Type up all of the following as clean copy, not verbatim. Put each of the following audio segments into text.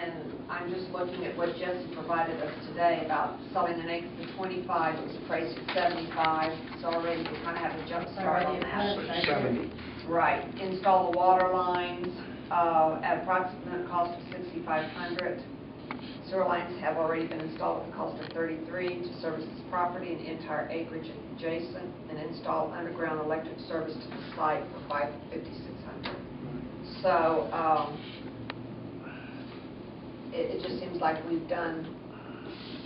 and I'm just looking at what Jesse provided us today about selling an acre for 25. It was appraised at 75, so already we kind of have a jump start on that. 70. Right. Install the water lines at approximate cost of $6,500. Sewer lines have already been installed at the cost of $33 to service this property and the entire acreage adjacent, and install underground electric service to the site for $5,600. So it just seems like we've done.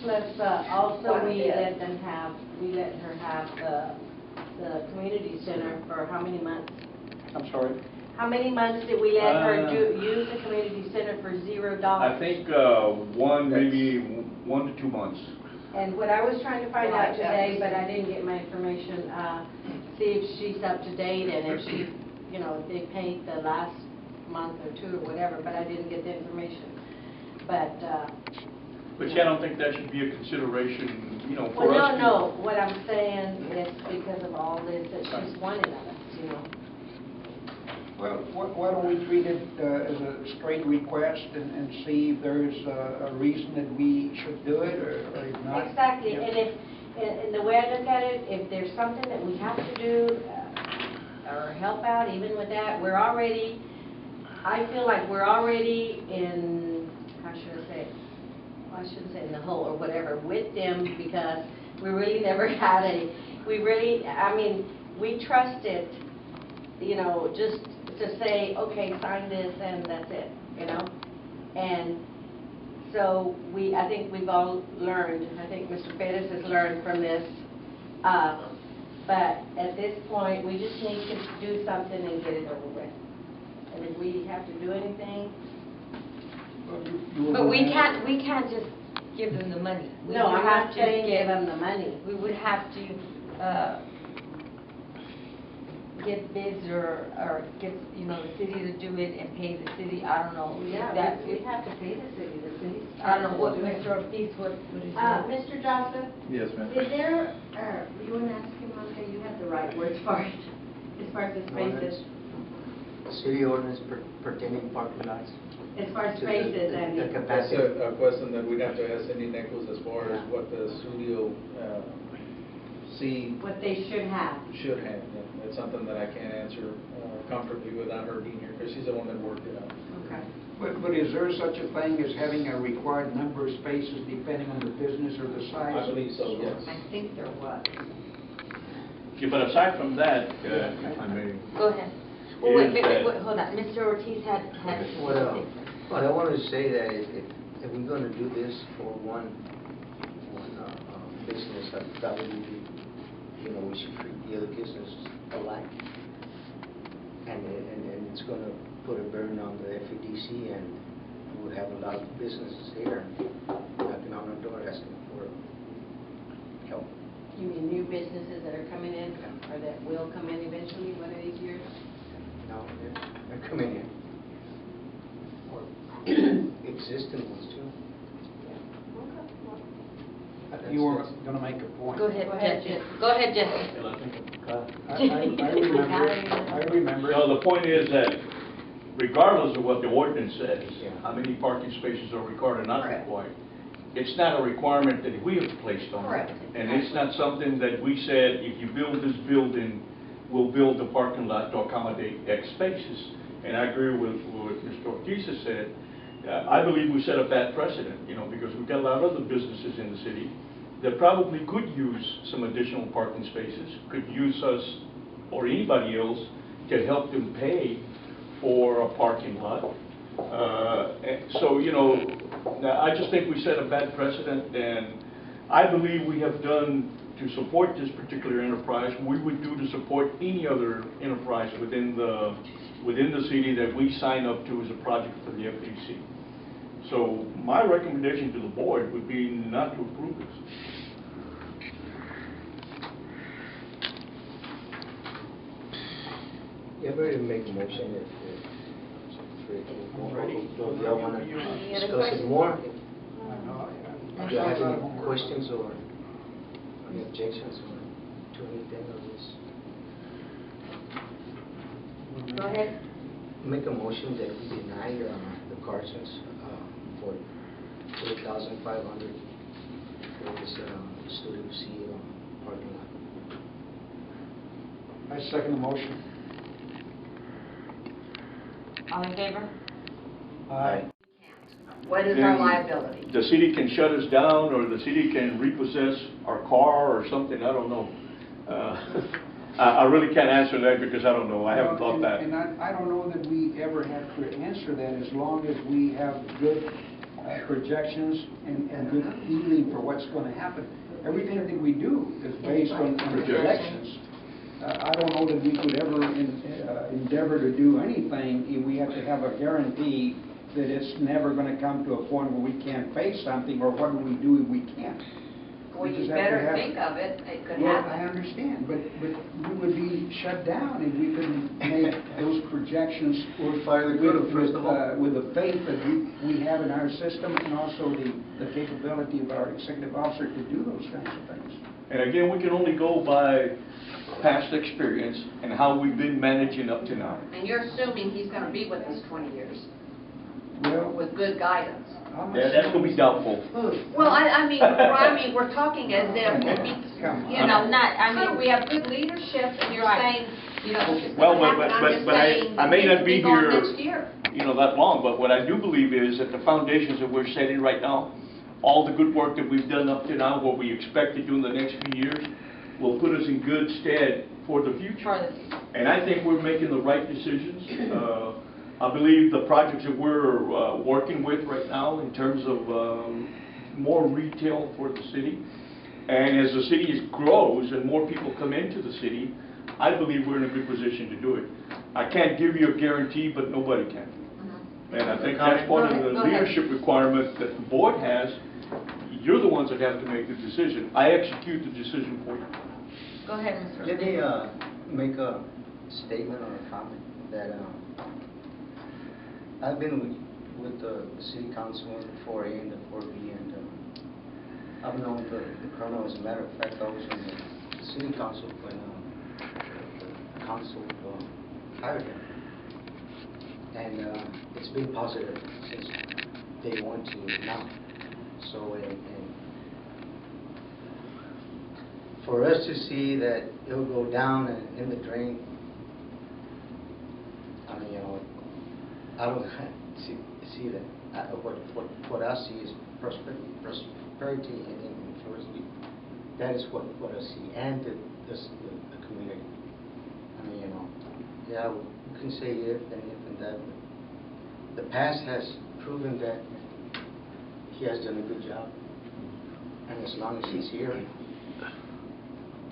Plus, also we let her have the community center for how many months? I'm sorry? How many months did we let her use the community center for $0? I think maybe 1 to 2 months. And what I was trying to find out today, but I didn't get my information, see if she's up to date and if she, you know, if they paid the last month or two or whatever, but I didn't get the information. But see, I don't think that should be a consideration, you know, for well, us. no. What I'm saying is because of all this that she's wanted of us, you know. Well, why don't we treat it as a straight request and see if there's a reason that we should do it or if not? Exactly, Yeah. and if, and the way I look at it, if there's something that we have to do or help out, even with that, we're already, I feel like we're already in, how should I say it? Well, I shouldn't say in the hole or whatever with them, because we really never had we trusted, you know, just to say, okay, sign this and that's it, you know? And so I think we've all learned, I think Mr. Pettis has learned from this, but at this point, we just need to do something and get it over with. And if we have to do anything. But we can't just give them the money. No, I'm not saying give them the money. We would have to get bids or get, you know, the city to do it and pay the city. I don't know. Yeah, that we have to pay the city. The city. I don't know what Mr. Ortiz, what is it? Mr. Johnson? Yes, ma'am. Is there, you want to ask him, okay, you have the right words for it, as far as the spaces. City ordinance pertaining parking lots. As far as spaces, I mean. The That's capacity. a question that we'd have to ask Cindy Nichols as far as what the studio What they should have. should have. Yeah. It's something that I can't answer comfortably without her being here, because she's the one that worked it out. Okay. But is there such a thing as having a required number of spaces depending on the business or the size? I believe so, yes. I think there was. Yeah, but aside from that, if I may. Go ahead. Well, wait, hold on. Mr. Ortiz had Well, I wanted to say that if we're going to do this for one business, that would be, you know, we should treat the other businesses alike. And it's going to put a burden on the FEDC, and we would have a lot of businesses here knocking on our door asking for help. You mean new businesses that are coming in, or that will come in eventually, one of these years? No, they're coming in. Or existing ones too. You were going to make a point. Go ahead, Jesse. Go ahead, Jesse. I remember. No, the point is that regardless of what the ordinance says, Yeah. how many parking spaces are required or not Correct. required, it's not a requirement that we have placed on it. Correct. And it's not something that we said, if you build this building, we'll build the parking lot to accommodate X spaces. And I agree with what Mr. Ortiz has said. I believe we set a bad precedent, you know, because we've got a lot of other businesses in the city that probably could use some additional parking spaces, could use us or anybody else to help them pay for a parking lot. So, you know, I just think we set a bad precedent, and I believe we have done to support this particular enterprise, we would do to support any other enterprise within the city that we sign up to as a project for the FEDC. So my recommendation to the board would be not to approve this. You ever make a motion if y'all want to discuss it more? Do you have any questions or any objections to anything of this? Go ahead. Make a motion that we deny the Carsons for 8,500 for this Studio C parking lot. I second the motion. All in favor? Aye. What is our Then liability? The city can shut us down, or the city can repossess our car or something, I don't know. I really can't answer that because I don't know, I haven't thought that. And I don't know that we ever have to answer that as long as we have good projections and good feeling for what's going to happen. Everything that we do is based on projections. I don't know that we could ever endeavor to do anything if we have to have a guarantee that it's never going to come to a point where we can't face something, or what do we do if we can't? Well, We you just have to better have- think of it, it could Well, I happen. understand, but we would be shut down if we couldn't make those projections with the faith that we have in our system, and also the capability of our executive officer to do those kinds of things. And again, we can only go by past experience and how we've been managing up to now. And you're assuming he's gonna be with us 20 years, Well, with good guidance. Yeah, that's gonna be doubtful. Well, I mean, we're talking as if, you know, we have good leadership, and you're Right. saying, you know, this is Well, gonna happen, I'm just but saying, I may we not could be gone here, next year. you know, that long, but what I do believe is that the foundations that we're setting right now, all the good work that we've done up to now, what we expect to do in the next few years, will put us in good stead for the future. For the future. And I think we're making the right decisions. I believe the projects that we're working with right now in terms of more retail for the city, and as the city grows and more people come into the city, I believe we're in a good position to do it. I can't give you a guarantee, but nobody can. And I think that's part of the Go ahead. leadership requirement that the board has. You're the ones that have to make the decision. I execute the decision for you. Go ahead, Mr. Let me Smith. make a statement or a comment that I've been with the city council in the 4A and the 4B, and I've known the colonel. As a matter of fact, I was in the city council when the council hired him, and it's been positive since day one to now. So, and for us to see that it'll go down and in the drain, I mean, you know, I don't see that. What I see is prosperity in Floresville. That is what I see, and the community. I mean, you know, yeah, we can say if and that, but the past has proven that he has done a good job, and as long as he's here,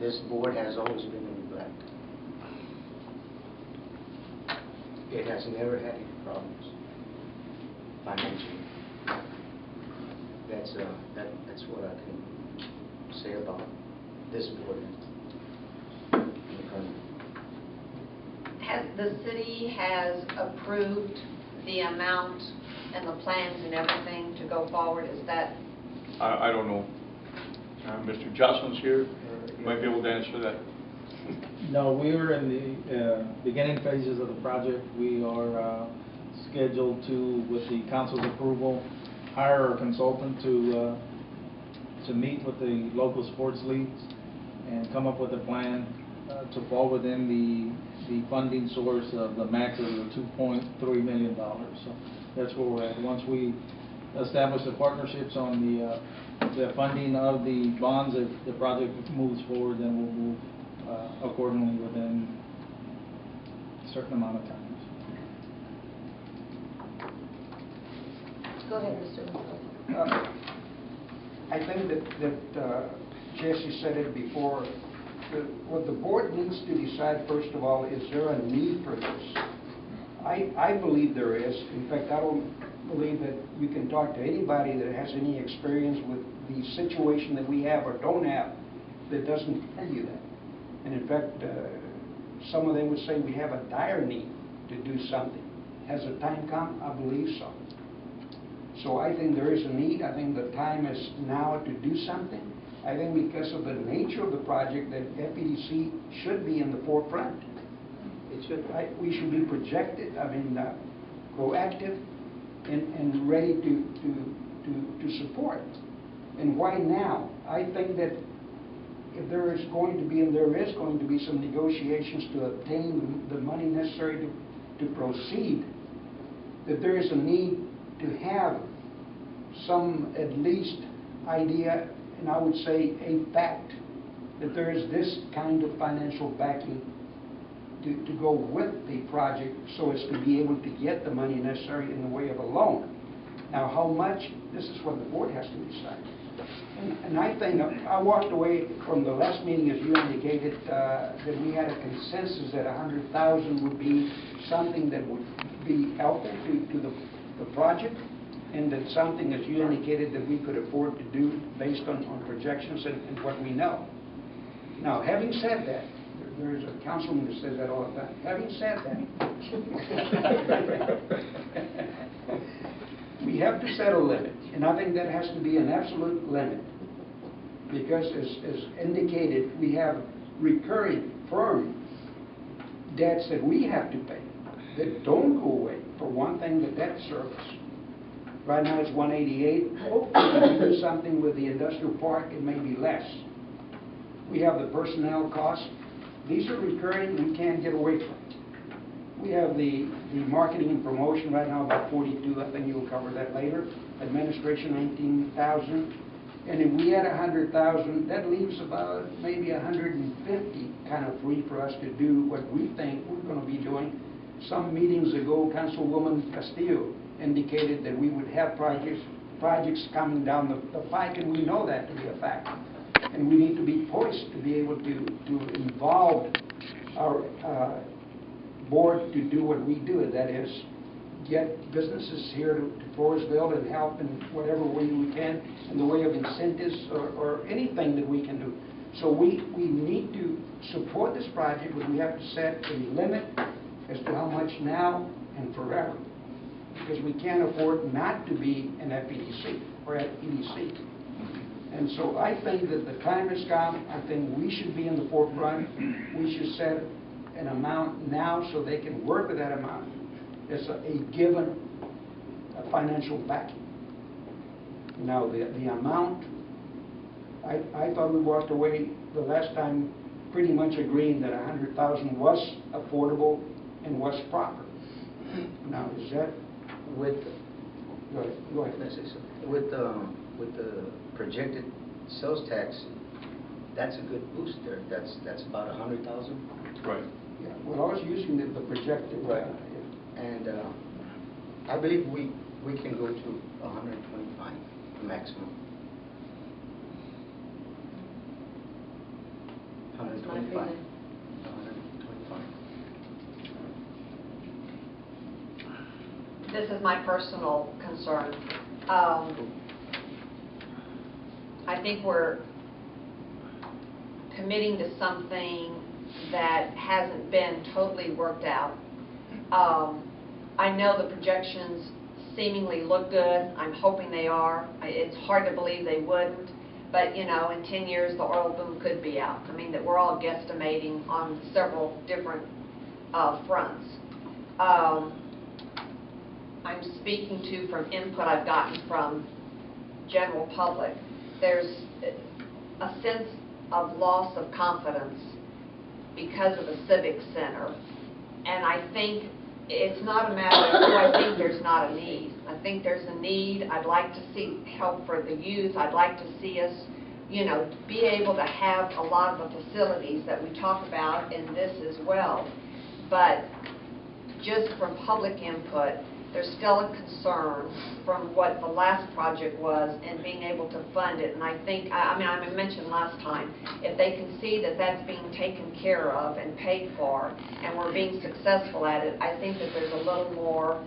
this board has always been in the black. It has never had any problems financially. That's what I can say about this board. The city has approved the amount and the plans and everything to go forward, is that? I don't know. Mr. Jocelyn's here. You might be able to answer that. No, we are in the beginning phases of the project. We are scheduled to, with the council's approval, hire a consultant to meet with the local sports leagues and come up with a plan to fall within the funding source of the max of the $2.3 million. So that's where we're at. Once we establish the partnerships on the funding of the bonds, if the project moves forward, then we'll move accordingly within a certain amount of time. Go ahead, Mr. Smith. I think that Jesse said it before. What the board needs to decide, first of all, is there a need for this? I believe there is. In fact, I don't believe that you can talk to anybody that has any experience with the situation that we have or don't have that doesn't tell you that. And in fact, some of them would say we have a dire need to do something. Has the time come? I believe so. So I think there is a need. I think the time is now to do something. I think because of the nature of the project that FEDC should be in the forefront. It should. We should be projected, proactive, and ready to support. And why now? I think that if there is going to be, and there is going to be some negotiations to obtain the money necessary to proceed, that there is a need to have some at least idea, and I would say a fact, that there is this kind of financial backing to go with the project so as to be able to get the money necessary in the way of a loan. Now, how much, this is what the board has to decide. And I think, I walked away from the last meeting, as you indicated, that we had a consensus that 100,000 would be something that would be helpful to the project, and that something, as you indicated, that we could afford to do based on projections and what we know. Now, having said that, there is a councilman that says that all the time. Having said that, we have to set a limit, and I think that has to be an absolute limit, because as indicated, we have recurring firm debts that we have to pay that don't go away. For one thing, the debt service. Right now it's 188. Hopefully we do something with the industrial park, it may be less. We have the personnel costs. These are recurring, we can't get away from. We have the marketing and promotion right now about 42. I think you'll cover that later. Administration 19,000. And if we had 100,000, that leaves about maybe 150 kind of free for us to do what we think we're going to be doing. Some meetings ago, Councilwoman Castillo indicated that we would have projects coming down the pike, and we know that to be a fact. And we need to be poised to be able to involve our board to do what we do, and that is get businesses here to Floresville and help in whatever way we can in the way of incentives or anything that we can do. So we need to support this project, but we have to set a limit as to how much now and forever, because we can't afford not to be an FEDC or at EDC. And so I think that the time has come. I think we should be in the forefront. We should set an amount now so they can work with that amount. It's a given financial backing. Now the amount, I thought we walked away the last time pretty much agreeing that 100,000 was affordable and was proper. Now is that With, go ahead. let's say so, with the projected sales tax, that's a good boost there. That's about 100,000. Right. Yeah. Well, I was using the projected. Right. And I believe we can go to 125 maximum. 125. 125. This is my personal concern. I think we're committing to something that hasn't been totally worked out. I know the projections seemingly look good. I'm hoping they are. It's hard to believe they wouldn't, but you know, in 10 years the oil boom could be out. I mean, that we're all guesstimating on several different fronts. I'm speaking to from input I've gotten from general public. There's a sense of loss of confidence because of the Civic Center, and I think it's not a matter of, oh, I think there's not a need. I think there's a need. I'd like to see help for the youth. I'd like to see us, you know, be able to have a lot of the facilities that we talk about in this as well. But just from public input, there's still a concern from what the last project was and being able to fund it. And I think, I mentioned last time, if they can see that that's being taken care of and paid for and we're being successful at it, I think that there's a little more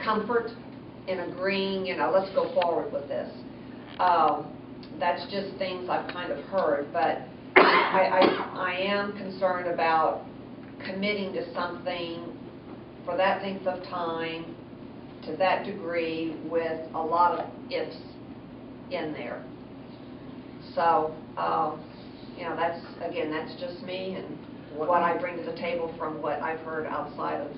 comfort in agreeing, you know, let's go forward with this. That's just things I've kind of heard, but I am concerned about committing to something for that length of time, to that degree, with a lot of ifs in there. So, you know, that's, again, that's just me and what I bring to the table from what I've heard outside of